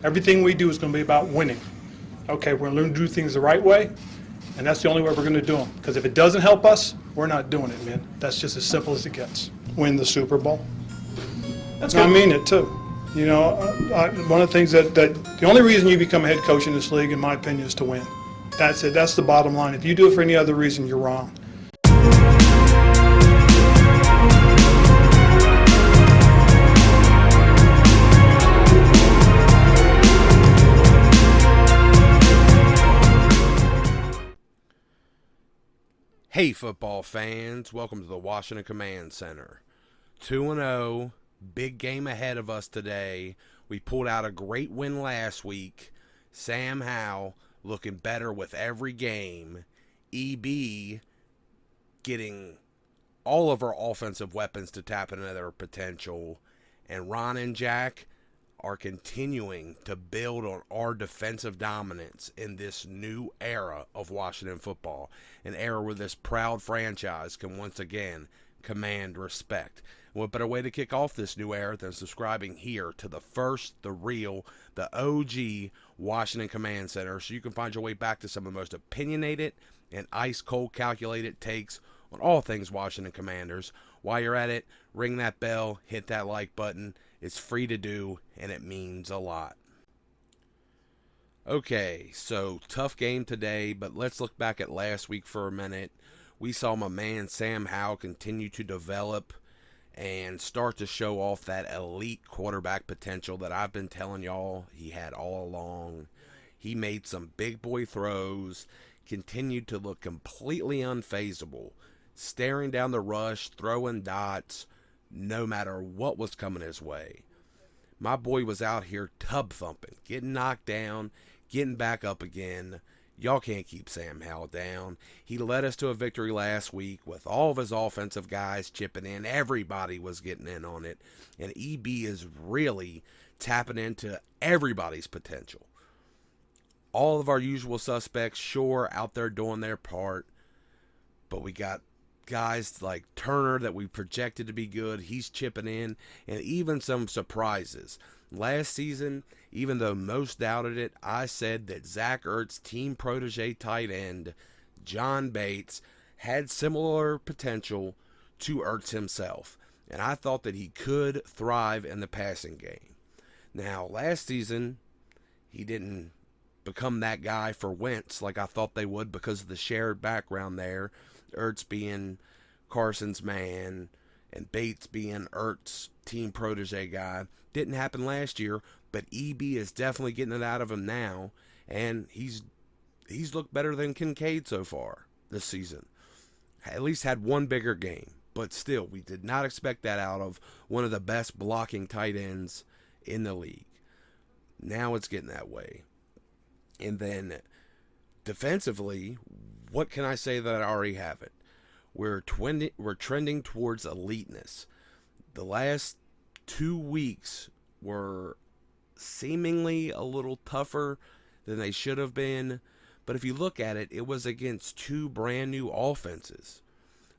Everything we do is going to be about winning. Okay, we're going to learn to do things the right way, and that's the only way we're going to do them. Because if it doesn't help us, we're not doing it, man. That's just as simple as it gets. Win the Super Bowl. That's I good. mean it too. You know, one of the things that the only reason you become a head coach in this league, in my opinion, is to win. That's it. That's the bottom line. If you do it for any other reason, you're wrong. Hey, football fans, welcome to the Washington Command Center. 2-0, big game ahead of us today. We pulled out a great win last week. Sam Howell looking better with every game. EB getting all of our offensive weapons to tap into their potential. And Ron and Jack are continuing to build on our defensive dominance in this new era of Washington football, an era where this proud franchise can once again command respect. What better way to kick off this new era than subscribing here to the first, the real, the OG Washington Command Center, so you can find your way back to some of the most opinionated and ice-cold calculated takes on all things Washington Commanders. While you're at it, ring that bell, hit that like button. It's free to do, and it means a lot. Okay, so tough game today, but let's look back at last week for a minute. We saw my man Sam Howell continue to develop and start to show off that elite quarterback potential that I've been telling y'all he had all along. He made some big boy throws, continued to look completely unfazable, staring down the rush, throwing dots, no matter what was coming his way. My boy was out here tub thumping, getting knocked down, getting back up again. Y'all can't keep Sam Howell down. He led us to a victory last week with all of his offensive guys chipping in. Everybody was getting in on it. And EB is really tapping into everybody's potential. All of our usual suspects, sure, out there doing their part. But we got guys like Turner that we projected to be good. He's chipping in, and even some surprises. Last season, even though most doubted it, I said that Zach Ertz, team protege tight end, John Bates, had similar potential to Ertz himself, and I thought that he could thrive in the passing game. Now, last season, he didn't become that guy for Wentz like I thought they would because of the shared background there. Ertz being Carson's man and Bates being Ertz' team protege guy. Didn't happen last year, but EB is definitely getting it out of him now, and he's looked better than Kincaid so far this season. At least had one bigger game, but still, we did not expect that out of one of the best blocking tight ends in the league. Now it's getting that way. And then defensively, what can I say that I already haven't? We're trending towards eliteness. The last 2 weeks were seemingly a little tougher than they should have been. But if you look at it, it was against two brand new offenses.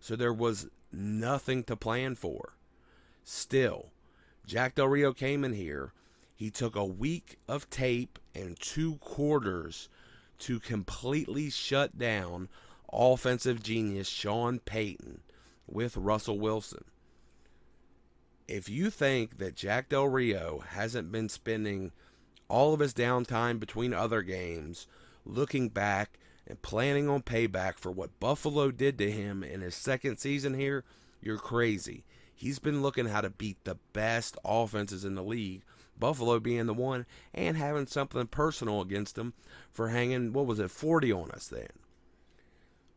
So there was nothing to plan for. Still, Jack Del Rio came in here. He took a week of tape and 2 quarters to completely shut down offensive genius Sean Payton with Russell Wilson. If you think that Jack Del Rio hasn't been spending all of his downtime between other games looking back and planning on payback for what Buffalo did to him in his second season here, you're crazy. He's been looking how to beat the best offenses in the league, Buffalo being the one, and having something personal against them for hanging, 40 on us then.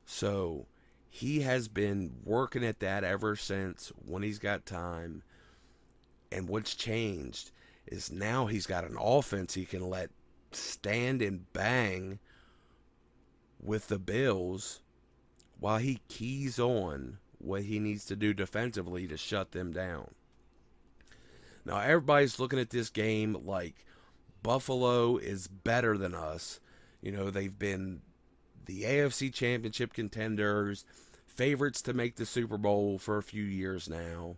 So he has been working at that ever since when he's got time. And what's changed is now he's got an offense he can let stand and bang with the Bills while he keys on what he needs to do defensively to shut them down. Now, everybody's looking at this game like Buffalo is better than us. You know, they've been the AFC Championship contenders, favorites to make the Super Bowl for a few years now.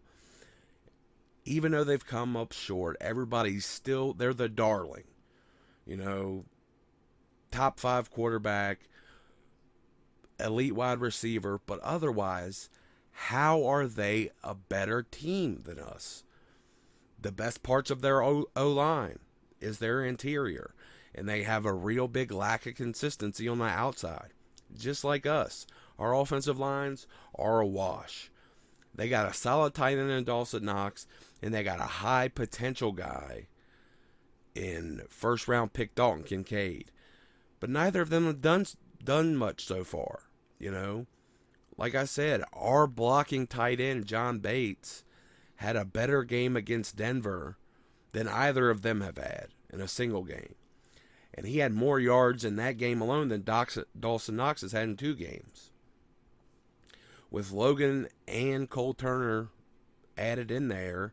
Even though they've come up short, everybody's still, they're the darling. You know, top 5 quarterback, elite wide receiver, but otherwise, how are they a better team than us? The best parts of their O-line is their interior, and they have a real big lack of consistency on the outside, just like us. Our offensive lines are a wash. They got a solid tight end in Dawson Knox, and they got a high potential guy in first round pick Dalton Kincaid. But neither of them have done much so far. You know, like I said, our blocking tight end John Bates had a better game against Denver than either of them have had in a single game. And he had more yards in that game alone than Dawson Knox has had in 2 games. With Logan and Cole Turner added in there,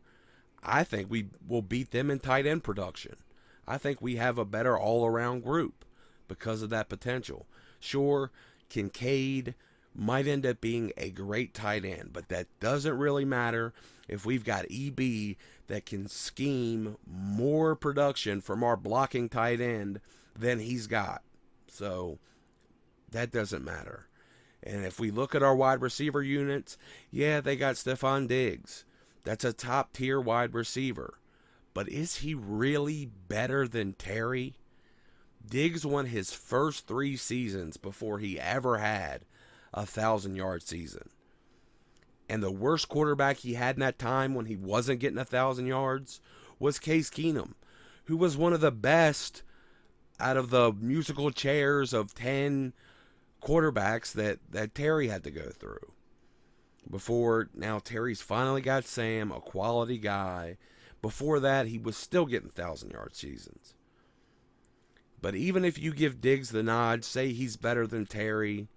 I think we will beat them in tight end production. I think we have a better all-around group because of that potential. Sure, Kincaid might end up being a great tight end, but that doesn't really matter if we've got EB that can scheme more production from our blocking tight end than he's got. So that doesn't matter. And if we look at our wide receiver units, yeah, they got Stephon Diggs. That's a top-tier wide receiver. But is he really better than Terry? Diggs won his first 3 seasons before he ever had a 1,000-yard season. And the worst quarterback he had in that time when he wasn't getting 1,000 yards was Case Keenum, who was one of the best out of the musical chairs of 10 quarterbacks that Terry had to go through. Before, now Terry's finally got Sam, a quality guy. Before that, he was still getting 1,000-yard seasons. But even if you give Diggs the nod, say he's better than Terry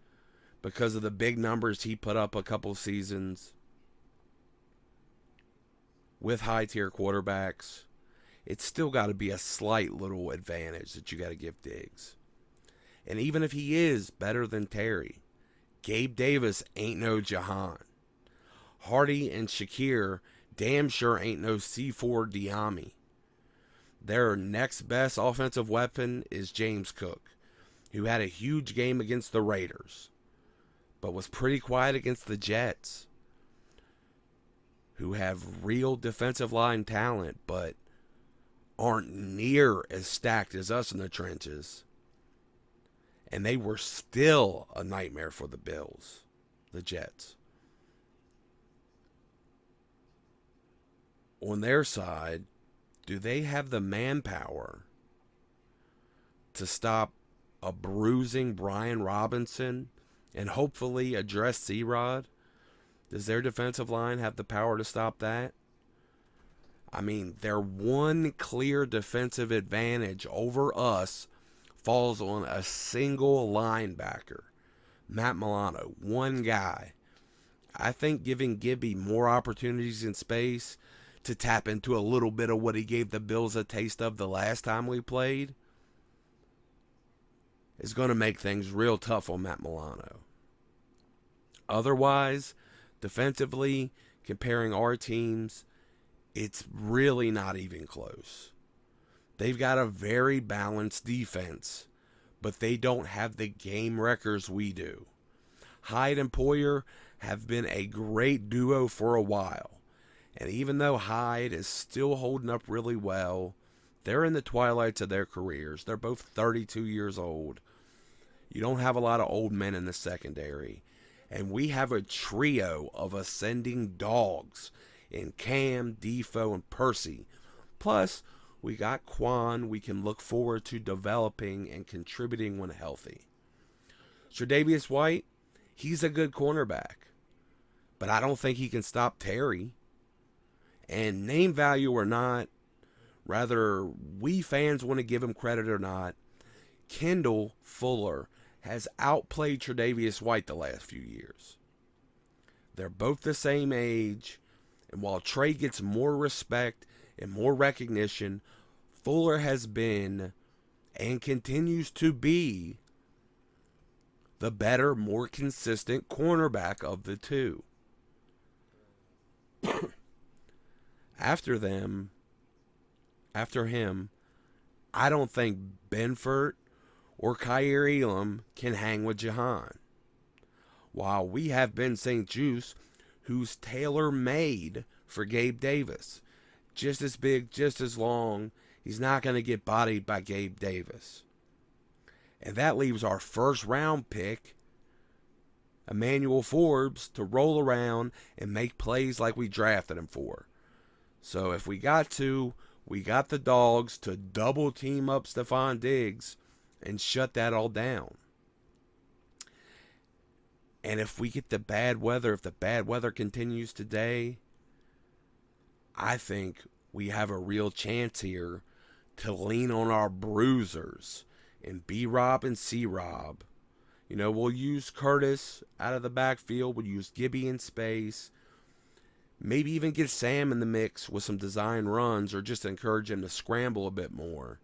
because of the big numbers he put up a couple seasons with high-tier quarterbacks, it's still got to be a slight little advantage that you got to give Diggs. And even if he is better than Terry, Gabe Davis ain't no Jahan. Hardy and Shakir damn sure ain't no C4 Diami. Their next best offensive weapon is James Cook, who had a huge game against the Raiders, but was pretty quiet against the Jets, who have real defensive line talent, but aren't near as stacked as us in the trenches. And they were still a nightmare for the Bills, the Jets. On their side, do they have the manpower to stop a bruising Brian Robinson and hopefully address C-Rod? Does their defensive line have the power to stop that? I mean, their one clear defensive advantage over us falls on a single linebacker, Matt Milano, one guy. I think giving Gibby more opportunities in space to tap into a little bit of what he gave the Bills a taste of the last time we played is going to make things real tough on Matt Milano. Otherwise, defensively, comparing our teams, it's really not even close. They've got a very balanced defense, but they don't have the game records we do. Hyde and Poyer have been a great duo for a while. And even though Hyde is still holding up really well, they're in the twilights of their careers. They're both 32 years old. You don't have a lot of old men in the secondary. And we have a trio of ascending dogs in Cam, Defoe, and Percy. Plus, we got Quan we can look forward to developing and contributing when healthy. Tre'Davious White, he's a good cornerback, but I don't think he can stop Terry. And name value or not, rather we fans want to give him credit or not, Kendall Fuller has outplayed Tre'Davious White the last few years. They're both the same age, and while Trey gets more respect and more recognition, Fuller has been and continues to be the better, more consistent cornerback of the two. After him, I don't think Benford or Kyer Elam can hang with Jahan. While we have Ben St. Juste, who's tailor-made for Gabe Davis. Just as big, just as long. He's not going to get bodied by Gabe Davis. And that leaves our first round pick, Emmanuel Forbes, to roll around and make plays like we drafted him for. So if we got to, we got the dogs to double team up Stephon Diggs and shut that all down. And if we get the bad weather, if the bad weather continues today, I think we have a real chance here to lean on our bruisers and B-Rob and C-Rob. You know, we'll use Curtis out of the backfield. We'll use Gibby in space. Maybe even get Sam in the mix with some design runs or just encourage him to scramble a bit more.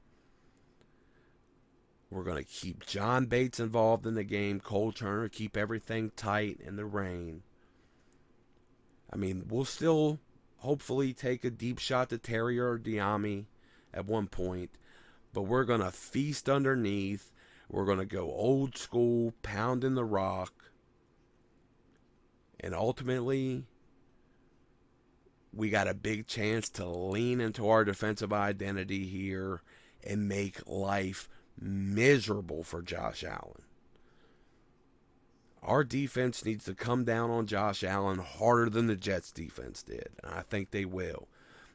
We're going to keep John Bates involved in the game. Cole Turner, keep everything tight in the rain. I mean, we'll still hopefully take a deep shot to Terry or Diami at one point. But we're going to feast underneath. We're going to go old school, pounding the rock. And ultimately, we got a big chance to lean into our defensive identity here and make life miserable for Josh Allen. Our defense needs to come down on Josh Allen harder than the Jets defense did, and I think they will.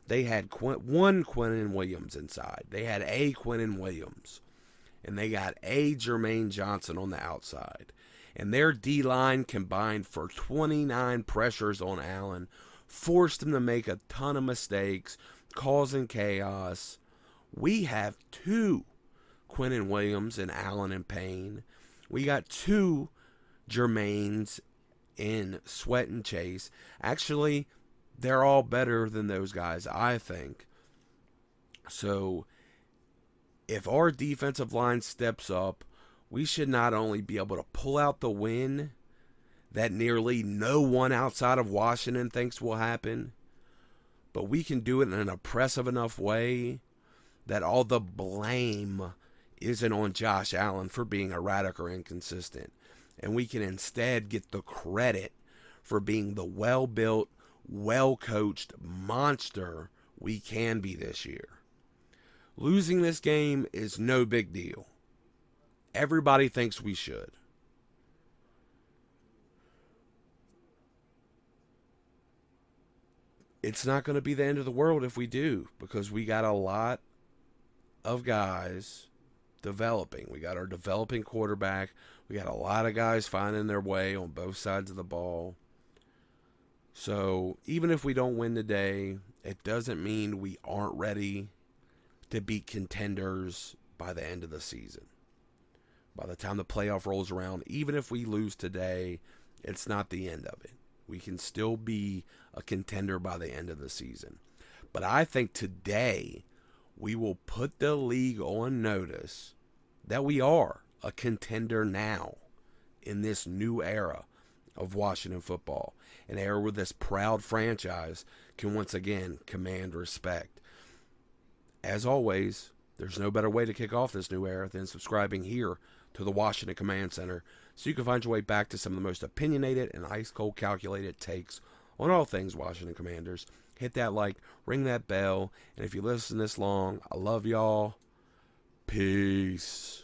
They had one Quinnen Williams inside. They had a Quinnen Williams, and they got a Jermaine Johnson on the outside. And their D-line combined for 29 pressures on Allen, forced him to make a ton of mistakes, causing chaos. We have two Quinnen Williams and Allen in Payne. We got two Jermaines in Sweat and Chase. Actually, they're all better than those guys, I think. So, if our defensive line steps up, we should not only be able to pull out the win that nearly no one outside of Washington thinks will happen, but we can do it in an oppressive enough way that all the blame isn't on Josh Allen for being erratic or inconsistent. And we can instead get the credit for being the well-built, well-coached monster we can be this year. Losing this game is no big deal. Everybody thinks we should. It's not going to be the end of the world if we do, because we got a lot of guys developing. We got our developing quarterback. We got a lot of guys finding their way on both sides of the ball. So even if we don't win today, it doesn't mean we aren't ready to be contenders by the end of the season. By the time the playoff rolls around, even if we lose today, it's not the end of it. We can still be a contender by the end of the season. But I think today we will put the league on notice that we are a contender now in this new era of Washington football. An era where this proud franchise can once again command respect. As always, there's no better way to kick off this new era than subscribing here to the Washington Command Center so you can find your way back to some of the most opinionated and ice-cold calculated takes on all things Washington Commanders. Hit that like, ring that bell, and if you listen this long, I love y'all. Peace.